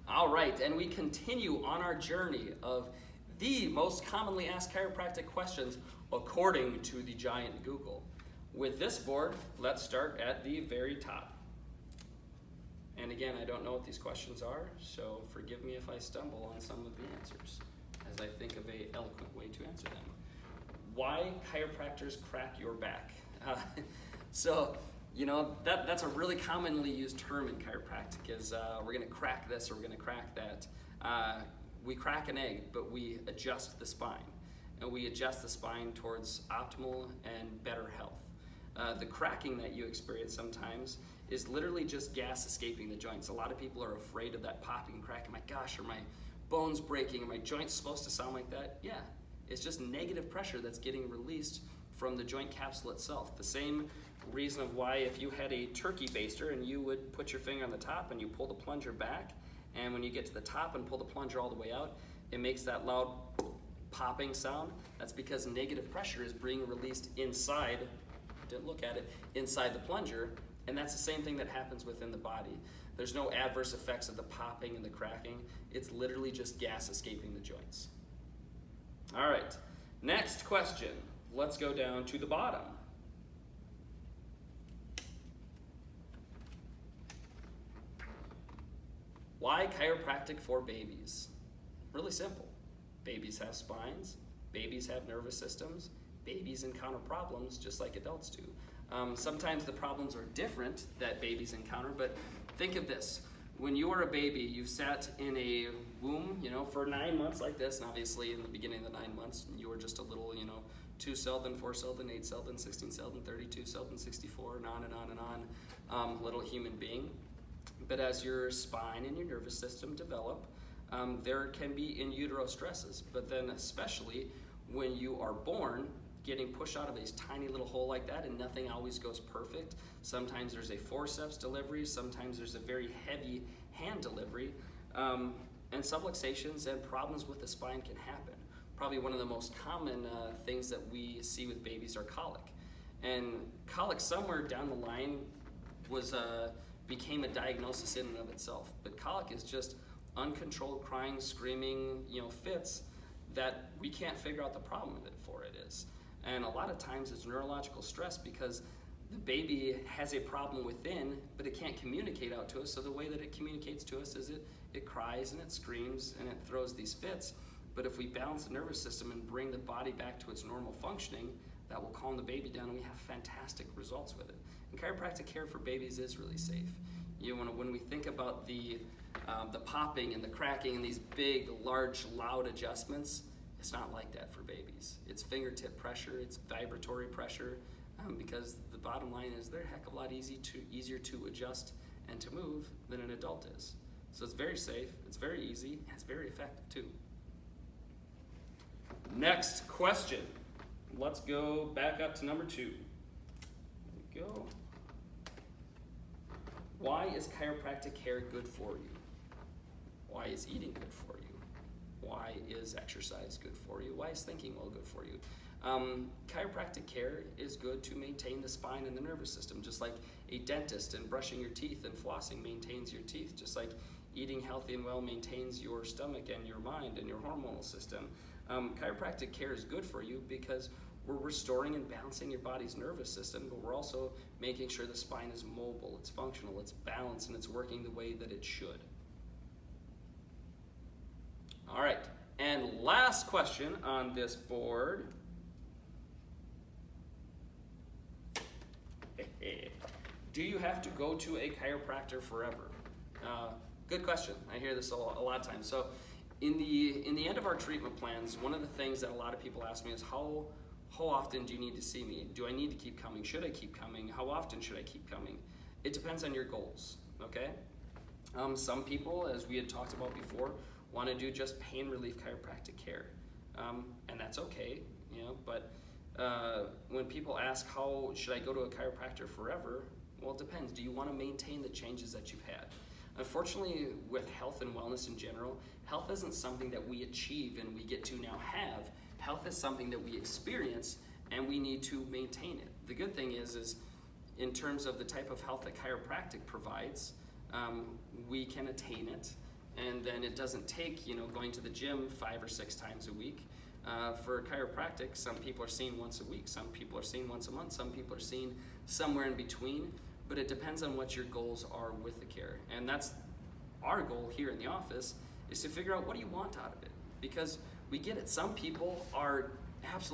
All right, and we continue on our journey of the most commonly asked chiropractic questions according to the giant Google. With this board, let's start at the very top. And again, I don't know what these questions are, so forgive me if I stumble on some of the answers, as I think of an eloquent way to answer them. Why chiropractors crack your back? That's a really commonly used term in chiropractic is we're gonna crack this or we're gonna crack that. We crack an egg, but we adjust the spine. And we adjust the spine towards optimal and better health. The cracking that you experience sometimes is literally just gas escaping the joints. A lot of people are afraid of that popping and cracking. My gosh, are my bones breaking? Are my joints supposed to sound like that? Yeah, it's just negative pressure that's getting released from the joint capsule itself. The same reason of why if you had a turkey baster and you would put your finger on the top and you pull the plunger back, and when you get to the top and pull the plunger all the way out, it makes that loud popping sound. That's because negative pressure is being released inside, didn't look at it, inside the plunger, and that's the same thing that happens within the body. There's no adverse effects of the popping and the cracking. It's literally just gas escaping the joints. All right, next question. Let's go down to the bottom. Why chiropractic for babies? Really simple. Babies have spines, babies have nervous systems, babies encounter problems just like adults do. Sometimes the problems are different that babies encounter, but think of this. When you were a baby, you sat in a womb, for 9 months like this, and obviously in the beginning of the 9 months, you were just a little, 2-celled, then 4-celled, then 8-celled, then 16-celled, then 32-celled, then 64, and on and on and on, little human being. But as your spine and your nervous system develop, there can be in utero stresses, but then especially when you are born, getting pushed out of a tiny little hole like that, and nothing always goes perfect. Sometimes there's a forceps delivery, sometimes there's a very heavy hand delivery, and subluxations and problems with the spine can happen. Probably one of the most common things that we see with babies are colic. And colic somewhere down the line became a diagnosis in and of itself. But colic is just uncontrolled crying, screaming, fits that we can't figure out the problem of it for it is. And a lot of times it's neurological stress because the baby has a problem within, but it can't communicate out to us. So the way that it communicates to us is it cries and it screams and it throws these fits. But if we balance the nervous system and bring the body back to its normal functioning, that will calm the baby down, and we have fantastic results with it. And chiropractic care for babies is really safe. When we think about the popping and the cracking and these big, large, loud adjustments, it's not like that for babies. It's fingertip pressure, it's vibratory pressure, because the bottom line is they're a heck of a lot easier to adjust and to move than an adult is. So it's very safe, it's very easy, and it's very effective too. Next question. Let's go back up to number 2. There we go. Why is chiropractic care good for you? Why is eating good for you? Why is exercise good for you? Why is thinking well good for you? Chiropractic care is good to maintain the spine and the nervous system, just like a dentist and brushing your teeth and flossing maintains your teeth, just like eating healthy and well maintains your stomach and your mind and your hormonal system. Chiropractic care is good for you because we're restoring and balancing your body's nervous system, but we're also making sure the spine is mobile, it's functional, it's balanced, and it's working the way that it should. All right, and last question on this board. Do you have to go to a chiropractor forever? Good question. I hear this a lot of times. So in the end of our treatment plans, one of the things that a lot of people ask me is how often do you need to see me? Do I need to keep coming? Should I keep coming? How often should I keep coming? It depends on your goals, okay? Some people, as we had talked about before, want to do just pain relief chiropractic care, and that's okay, but when people ask how should I go to a chiropractor forever, well, it depends. Do you want to maintain the changes that you've had? Unfortunately, with health and wellness in general, health isn't something that we achieve and we get to now have. Health is something that we experience and we need to maintain it. The good thing is in terms of the type of health that chiropractic provides, we can attain it and then it doesn't take, going to the gym 5 or 6 times a week. For chiropractic, some people are seen once a week, some people are seen once a month, some people are seen somewhere in between, but it depends on what your goals are with the care. And that's our goal here in the office, is to figure out what do you want out of it. Because we get it, some people are absolutely